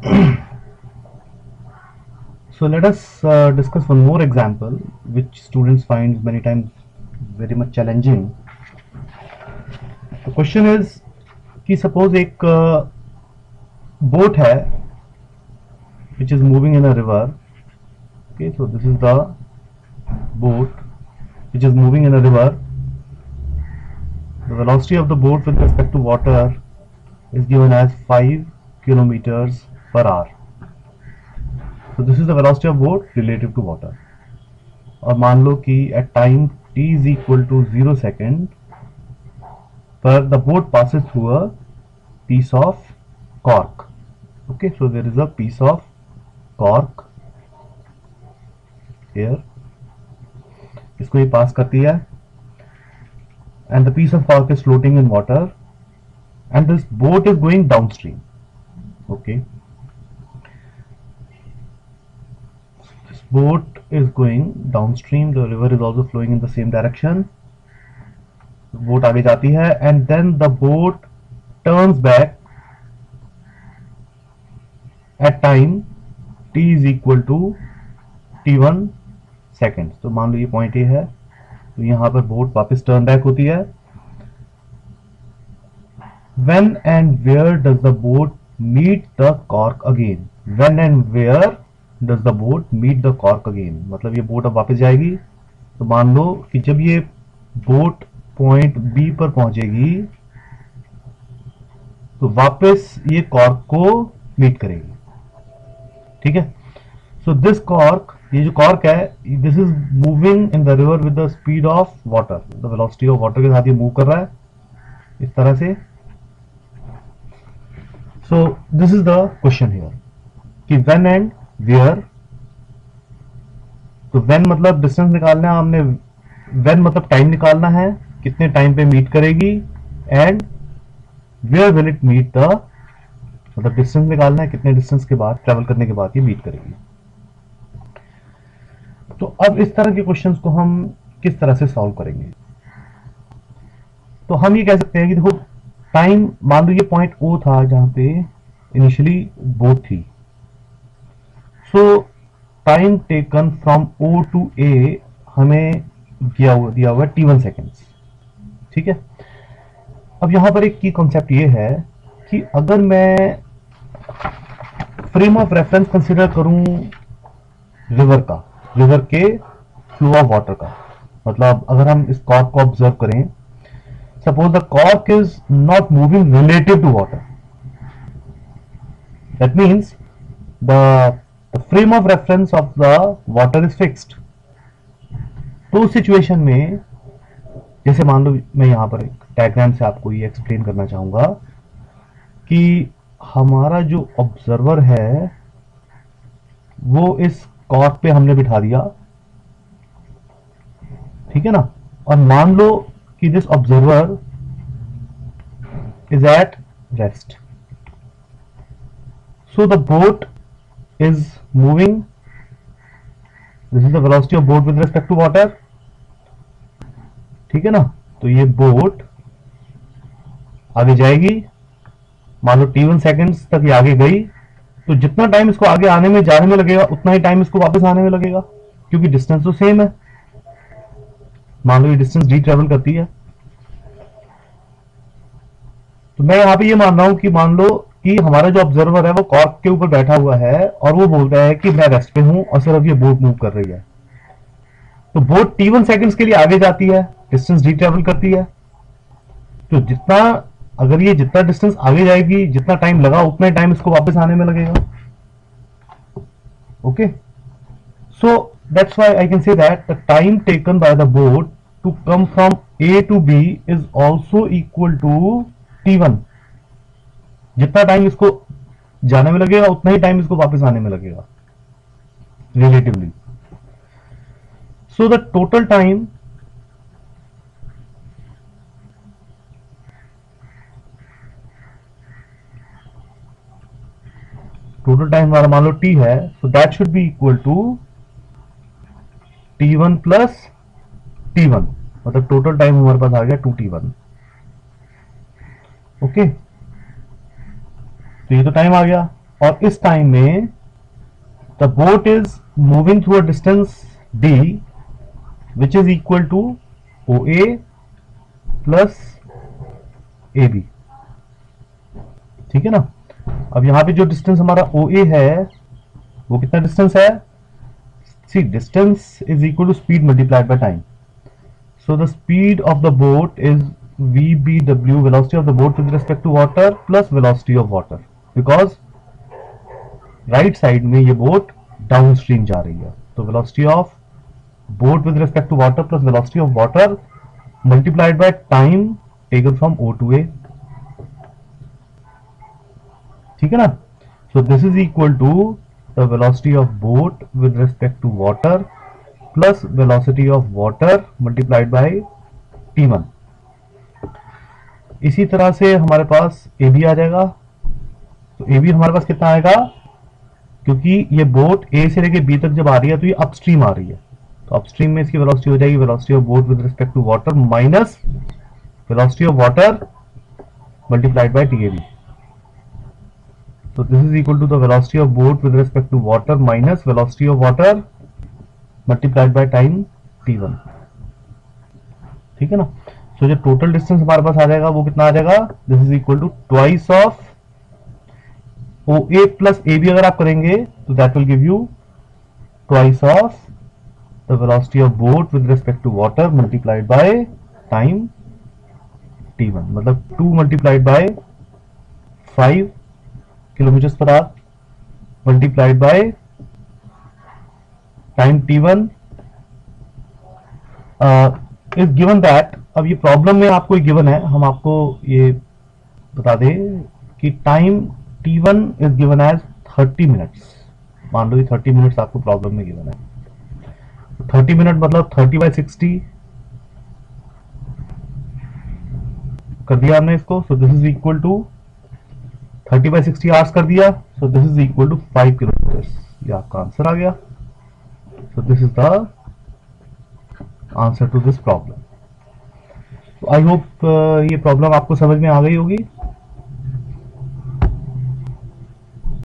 So let us discuss one more example which students find many times very much challenging. The question is कि suppose एक boat है which is moving in a river. Okay, so this is the boat which is moving in a river. The velocity of the boat with respect to water is given as 5 kilometers per hour. So this is the velocity of boat relative to water. और मान लो कि at time t is equal to 0 second पर the boat passes through a piece of cork. Okay, so there is a piece of cork here. इसको ये पास करती है and the piece of cork is floating in water and this boat is going downstream. Okay, this boat is going downstream, the river is also flowing in the same direction. Boat आगे जाती है and then the boat turns back at time t is equal to t1 seconds. तो मान लो ये point A है, तो यहां पर बोट वापस टर्न बैक होती है. When and where does the boat meet the cork again? When and where does the boat meet the cork again? मतलब ये बोट अब वापस जाएगी. तो मान लो कि जब ये बोट पॉइंट बी पर पहुंचेगी तो वापस ये कॉर्क को मीट करेगी. ठीक है. सो दिस कॉर्क, ये जो कॉर्क है, this is moving in the river with the speed of water. The velocity of water के साथ ये मूव कर रहा है इस तरह से. सो this is the question here कि व्हेन एंड वेयर. तो व्हेन मतलब डिस्टेंस निकालना है हमने, व्हेन मतलब टाइम निकालना है, कितने टाइम पे मीट करेगी, and where will it meet the, मतलब डिस्टेंस निकालना है कितने डिस्टेंस के बाद, ट्रेवल करने के बाद ये मीट करेगी. तो अब इस तरह के क्वेश्चंस को हम किस तरह से सॉल्व करेंगे. तो हम ये कह सकते हैं कि देखो टाइम, मान लो ये पॉइंट ओ था जहां पे इनिशियली बोट थी. So time taken from O to A हमें दिया हुआ t1 सेकेंड्स. ठीक है. अब यहां पर एक की कॉन्सेप्ट ये है कि अगर मैं फ्रेम ऑफ रेफरेंस कंसीडर करूं रिवर का, रिवर के फ्लो ऑफ वाटर का, मतलब अगर हम इस कॉर्क को ऑब्जर्व करें, suppose the cork is not moving relative to water, that means the frame of reference of the water is fixed. तो उस सिचुएशन में जैसे मान लो मैं यहां पर एक डायग्राम से आपको ये एक्सप्लेन करना चाहूंगा कि हमारा जो ऑब्जर्वर है वो इस कॉर्क पे हमने बिठा दिया. ठीक है ना. और मान लो कि this observer is at rest. So the boat is moving. This is the velocity of boat with respect to water. ठीक है ना. तो ये बोट आगे जाएगी, मान लो t1 सेकेंड्स तक ये आगे गई, तो जितना टाइम इसको आगे आने में जाने में लगेगा उतना ही टाइम इसको वापस आने में लगेगा, क्योंकि डिस्टेंस तो सेम है. मान लो ये डिस्टेंस d ट्रेवल करती है. तो मैं यहां पे ये मान रहा हूं कि मान लो कि हमारा जो ऑब्जर्वर है वो कॉर्क के ऊपर बैठा हुआ है और वो बोल रहा है कि मैं रेस्ट पे हूं और सिर्फ ये बोट मूव कर रही है. तो बोट t1 सेकेंड्स के लिए आगे जाती है, डिस्टेंस d ट्रेवल करती है. तो जितना, अगर ये जितना डिस्टेंस आगे जाएगी, जितना टाइम लगा उतना ही टाइम इसको वापस आने में लगेगा. Okay. So that's why I can say that the time taken by the boat to come from A to B is also equal to t1. जितना टाइम इसको जाने में लगेगा उतना ही टाइम इसको वापस आने में लगेगा relatively. So the total time हमारा मान लो t है, so that should be equal to t1 plus t1, मतलब टोटल टाइम हमारे पास आ गया 2t1. ओके. तो ये तो टाइम आ गया. और इस टाइम में the boat is moving through a distance d which is equal to O A plus A B. ठीक है ना। अब यहां पे जो डिस्टेंस हमारा ओ ए है वो कितना डिस्टेंस है, see distance is equal to speed multiplied by time. So the speed of the boat is VBW, velocity of the boat with respect to water plus velocity of water, because right side में ये boat downstream जा रही है, तो velocity of boat with respect to water plus velocity of water multiplied by time taken from O to A। ठीक है ना। So this is equal to the velocity of boat with respect to water plus velocity of water multiplied by T1। इसी तरह से हमारे पास A B आ जाएगा। तो A B हमारे पास कितना आएगा, क्योंकि ये बोट ए से लेके बी तक जब आ रही है तो ये अपस्ट्रीम आ रही है, तो अपस्ट्रीम में इसकी वेलोसिटी हो जाएगी velocity of boat with respect to water minus velocity of water multiplied by T A B. So this is equal to the velocity of boat with respect to water minus velocity of water multiplied by time t1। ठीक है ना। So जो total distance हमारे पास आ जाएगा वो कितना आ जाएगा, this is equal to twice of O A plus A B. अगर आप करेंगे तो that will give you twice of the velocity of boat with respect to water multiplied by time t1, मतलब 2 मल्टीप्लाइड बाय 5 किलोमीटर पर hour multiplied by time t1 is given that. अब ये problem में आपको गिवन है, हम आपको ये बता दें कि time t1 is given as 30 minutes. मान लो ये 30 मिनट्स आपको प्रॉब्लम में गिवन है। 30 मिनट मतलब 30/60 कर दिया हमने इसको। So this is equal to 30/60 hours कर दिया। So this is equal to 5 kilometre. ये आपका आंसर आ गया। So this is the answer to this problem. I hope ये प्रॉब्लम आपको समझ में आ गई होगी।